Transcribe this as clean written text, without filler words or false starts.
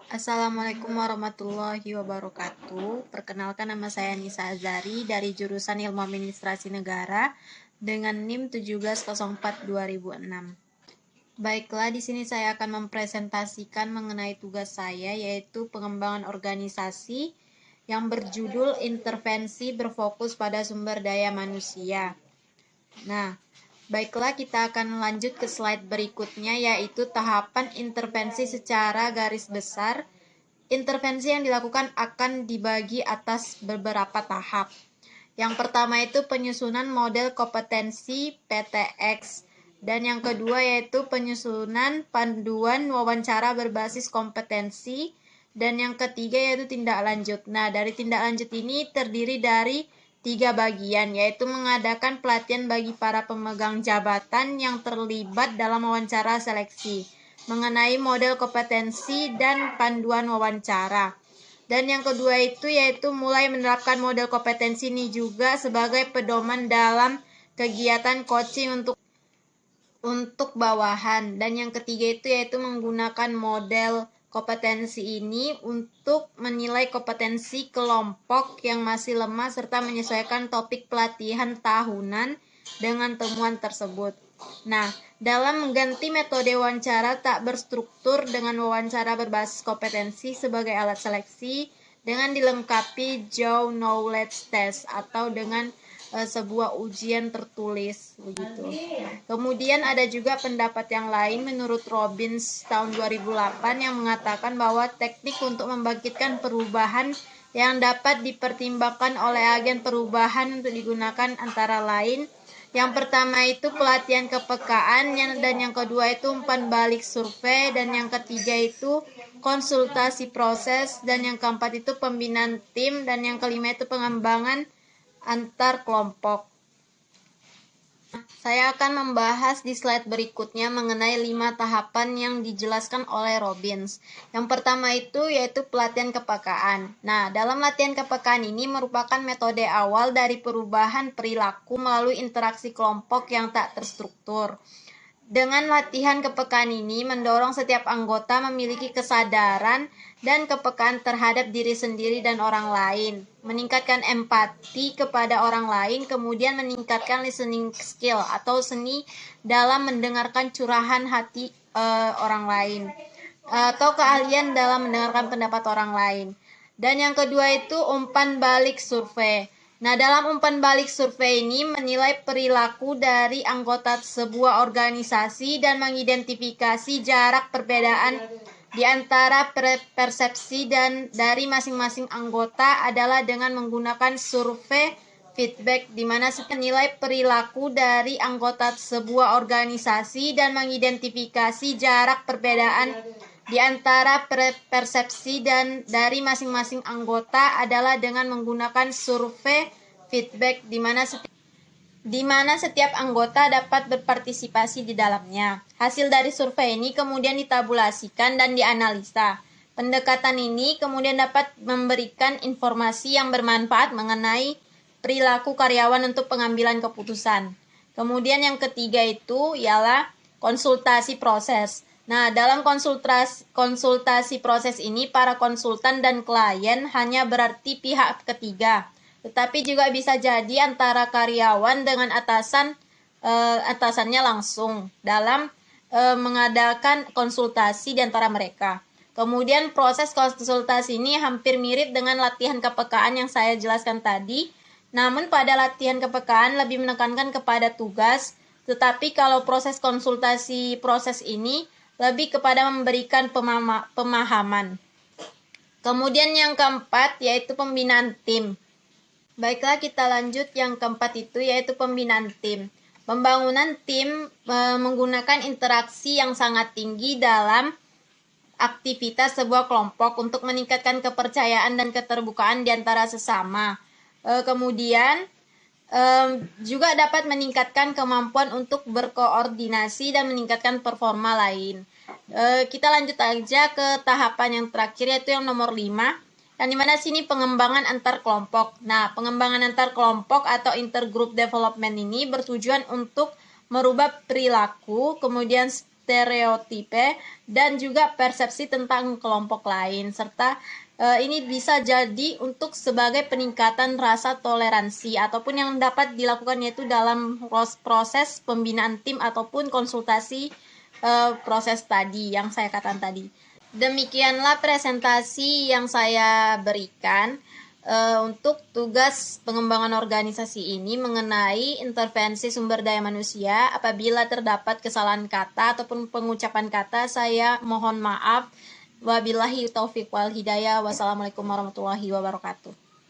Assalamualaikum warahmatullahi wabarakatuh. Perkenalkan, nama saya Nisa Azari dari jurusan Ilmu Administrasi Negara dengan NIM 1704-2006. Baiklah, di sini saya akan mempresentasikan mengenai tugas saya, yaitu pengembangan organisasi yang berjudul Intervensi Berfokus pada Sumber Daya Manusia. Nah, baiklah, kita akan lanjut ke slide berikutnya, yaitu tahapan intervensi secara garis besar. Intervensi yang dilakukan akan dibagi atas beberapa tahap. Yang pertama itu penyusunan model kompetensi PTX, dan yang kedua yaitu penyusunan panduan wawancara berbasis kompetensi, dan yang ketiga yaitu tindak lanjut. Nah, dari tindak lanjut ini terdiri dari 3 bagian, yaitu mengadakan pelatihan bagi para pemegang jabatan yang terlibat dalam wawancara seleksi mengenai model kompetensi dan panduan wawancara. Dan yang kedua itu yaitu mulai menerapkan model kompetensi ini juga sebagai pedoman dalam kegiatan coaching untuk bawahan. Dan yang ketiga itu yaitu menggunakan model kompetensi ini untuk menilai kompetensi kelompok yang masih lemah serta menyesuaikan topik pelatihan tahunan dengan temuan tersebut. Nah, dalam mengganti metode wawancara tak berstruktur dengan wawancara berbasis kompetensi sebagai alat seleksi dengan dilengkapi Joe Knowledge Test atau dengan sebuah ujian tertulis begitu. Kemudian ada juga pendapat yang lain menurut Robbins tahun 2008 yang mengatakan bahwa teknik untuk membangkitkan perubahan yang dapat dipertimbangkan oleh agen perubahan untuk digunakan antara lain, yang pertama itu pelatihan kepekaan, dan yang kedua itu umpan balik survei, dan yang ketiga itu konsultasi proses, dan yang keempat itu pembinaan tim, dan yang kelima itu pengembangan antar kelompok. Saya akan membahas di slide berikutnya mengenai 5 tahapan yang dijelaskan oleh Robbins. Yang pertama itu yaitu pelatihan kepekaan. Nah, dalam latihan kepekaan ini merupakan metode awal dari perubahan perilaku melalui interaksi kelompok yang tak terstruktur. Dengan latihan kepekaan ini mendorong setiap anggota memiliki kesadaran dan kepekaan terhadap diri sendiri dan orang lain, meningkatkan empati kepada orang lain, kemudian meningkatkan listening skill atau seni dalam mendengarkan curahan hati orang lain, atau keahlian dalam mendengarkan pendapat orang lain. Dan yang kedua itu umpan balik survei. Nah, dalam umpan balik survei ini menilai perilaku dari anggota sebuah organisasi dan mengidentifikasi jarak perbedaan di antara persepsi dan dari masing-masing anggota adalah dengan menggunakan survei feedback, di mana menilai perilaku dari anggota sebuah organisasi dan mengidentifikasi jarak perbedaan di antara persepsi dan dari masing-masing anggota adalah dengan menggunakan survei feedback, di mana setiap anggota dapat berpartisipasi di dalamnya. Hasil dari survei ini kemudian ditabulasikan dan dianalisa. Pendekatan ini kemudian dapat memberikan informasi yang bermanfaat mengenai perilaku karyawan untuk pengambilan keputusan. Kemudian yang ketiga itu ialah konsultasi proses. Nah, dalam konsultasi proses ini, para konsultan dan klien hanya berarti pihak ketiga, tetapi juga bisa jadi antara karyawan dengan atasannya langsung dalam mengadakan konsultasi di antara mereka. Kemudian proses konsultasi ini hampir mirip dengan latihan kepekaan yang saya jelaskan tadi, namun pada latihan kepekaan lebih menekankan kepada tugas, tetapi kalau proses konsultasi proses ini lebih kepada memberikan pemahaman. Kemudian yang keempat yaitu pembinaan tim. Baiklah, kita lanjut yang keempat itu yaitu pembinaan tim. Pembangunan tim menggunakan interaksi yang sangat tinggi dalam aktivitas sebuah kelompok untuk meningkatkan kepercayaan dan keterbukaan di antara sesama. Kemudian juga dapat meningkatkan kemampuan untuk berkoordinasi dan meningkatkan performa lain. Kita lanjut aja ke tahapan yang terakhir yaitu yang nomor 5, yang dimana sini pengembangan antar kelompok. Nah, pengembangan antar kelompok atau intergroup development ini bertujuan untuk merubah perilaku, kemudian stereotipe dan juga persepsi tentang kelompok lain, serta ini bisa jadi untuk sebagai peningkatan rasa toleransi ataupun yang dapat dilakukan yaitu dalam proses pembinaan tim ataupun konsultasi proses tadi yang saya katakan tadi. Demikianlah presentasi yang saya berikan untuk tugas pengembangan organisasi ini mengenai intervensi sumber daya manusia. Apabila terdapat kesalahan kata ataupun pengucapan kata, saya mohon maaf. Wabillahi taufiq wal hidayah. Wassalamualaikum warahmatullahi wabarakatuh.